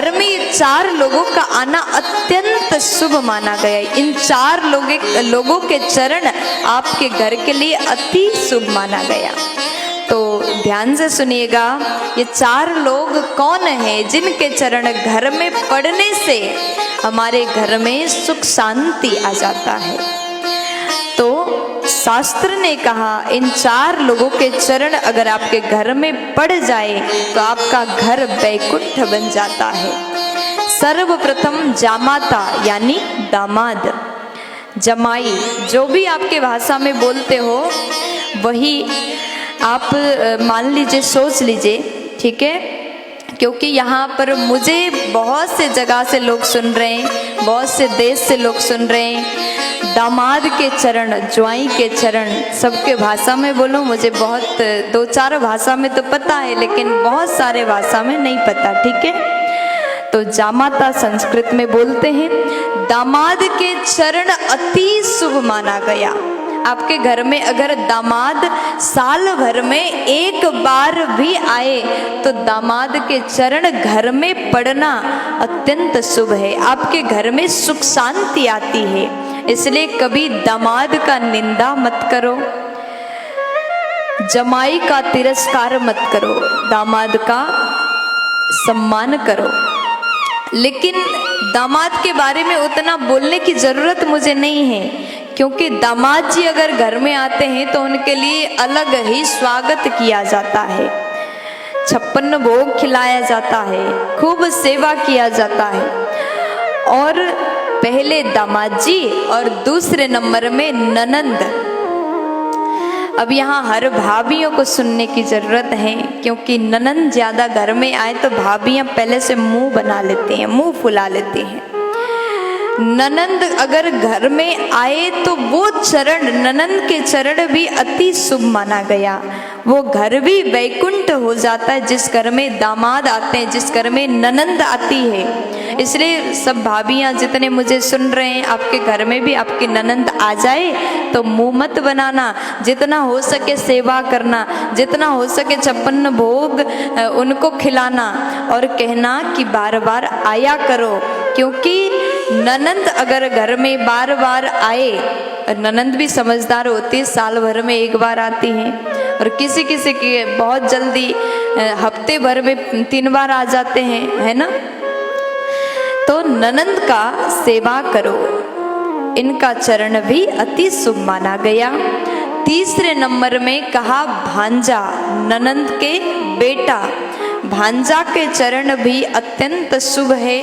घर में ये 4 लोगों का आना अत्यंत शुभ माना गया। इन 4 लोगों के चरण आपके घर के लिए अति शुभ माना गया। तो ध्यान से सुनिएगा, ये 4 लोग कौन हैं जिनके चरण घर में पड़ने से हमारे घर में सुख शांति आ जाता है। तो शास्त्र ने कहा इन 4 लोगों के चरण अगर आपके घर में पड़ जाए तो आपका घर वैकुंठ बन जाता है। सर्वप्रथम जामाता यानी दामाद, जमाई, जो भी आपके भाषा में बोलते हो वही आप मान लीजिए, सोच लीजिए, ठीक है। क्योंकि यहाँ पर मुझे बहुत से जगह से लोग सुन रहे हैं, बहुत से देश से लोग सुन रहे हैं। दामाद के चरण, ज्वाई के चरण, सबके भाषा में बोलो, मुझे बहुत 2-4 भाषा में तो पता है लेकिन बहुत सारे भाषा में नहीं पता, ठीक है। तो जामाता संस्कृत में बोलते हैं। दामाद के चरण अति शुभ माना गया। आपके घर में अगर दामाद साल भर में एक बार भी आए तो दामाद के चरण घर में पड़ना अत्यंत शुभ है। आपके घर में सुख शांति आती है। इसलिए कभी दामाद का निंदा मत करो, जमाई का तिरस्कार मत करो, दामाद का सम्मान करो। लेकिन दामाद के बारे में उतना बोलने की जरूरत मुझे नहीं है, क्योंकि दामाद जी अगर घर में आते हैं तो उनके लिए अलग ही स्वागत किया जाता है, 56 भोग खिलाया जाता है, खूब सेवा किया जाता है। और पहले दामाद जी और दूसरे नंबर में ननंद। अब यहाँ हर भाभियों को सुनने की जरूरत है, क्योंकि ननंद ज्यादा घर में आए तो भाभियां पहले से मुंह बना लेती हैं, मुंह फुला लेती हैं। ननंद अगर घर में आए तो वो चरण, ननंद के चरण भी अति शुभ माना गया। वो घर भी वैकुंठ हो जाता है जिस घर में दामाद आते हैं, जिस घर में ननंद आती है। इसलिए सब भाभियां जितने मुझे सुन रहे हैं, आपके घर में भी आपकी ननंद आ जाए तो मुंह मत बनाना, जितना हो सके सेवा करना, जितना हो सके 56 भोग उनको खिलाना और कहना कि बार बार आया करो। क्योंकि ननंद अगर घर में बार बार आए, ननंद भी समझदार होती है, साल भर में एक बार आती हैं, और किसी किसी की बहुत जल्दी हफ्ते भर में 3 बार आ जाते हैं, है ना। तो ननंद का सेवा करो, इनका चरण भी अति शुभ माना गया। तीसरे नंबर में कहा भांजा, ननंद के बेटा, भांजा के चरण भी अत्यंत शुभ है।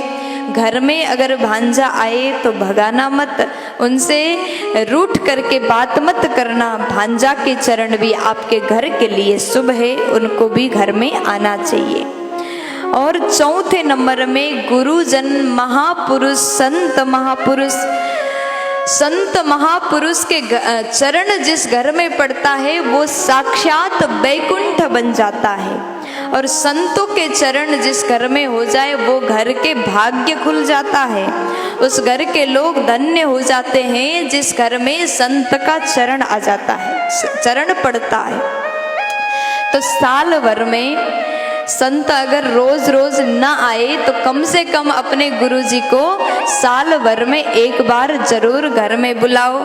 घर में अगर भांजा आए तो भगाना मत, उनसे रूठ करके बात मत करना। भांजा के चरण भी आपके घर के लिए शुभ है, उनको भी घर में आना चाहिए। और चौथे नंबर में गुरुजन, महापुरुष, संत महापुरुष। संत महापुरुष के चरण जिस घर में पड़ता है वो साक्षात वैकुंठ बन जाता है। और संतों के चरण जिस घर में हो जाए वो घर के भाग्य खुल जाता है, उस घर के लोग धन्य हो जाते हैं जिस घर में संत का चरण आ जाता है, चरण पड़ता है। तो साल भर में संत अगर रोज रोज ना आए तो कम से कम अपने गुरुजी को साल भर में एक बार जरूर घर में बुलाओ।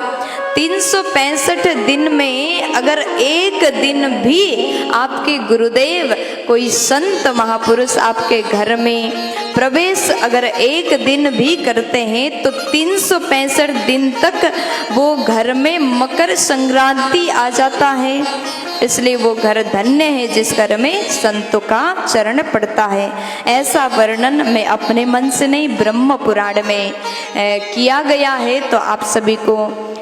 365 दिन में अगर एक दिन भी आपके गुरुदेव, कोई संत महापुरुष आपके घर में प्रवेश अगर एक दिन भी करते हैं तो 365 दिन तक वो घर में मकर संक्रांति आ जाता है। इसलिए वो घर धन्य है जिस घर में संतों का चरण पड़ता है। ऐसा वर्णन मैं अपने मन से नहीं, ब्रह्म पुराण में किया गया है। तो आप सभी को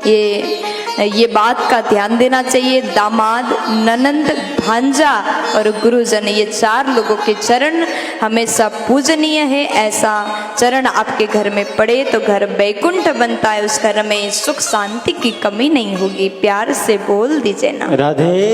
ये बात का ध्यान देना चाहिए। दामाद, ननंद, भांजा और गुरुजन, ये 4 लोगों के चरण हमेशा पूजनीय है। ऐसा चरण आपके घर में पड़े तो घर वैकुंठ बनता है, उस घर में सुख शांति की कमी नहीं होगी। प्यार से बोल दीजिए ना, राधे।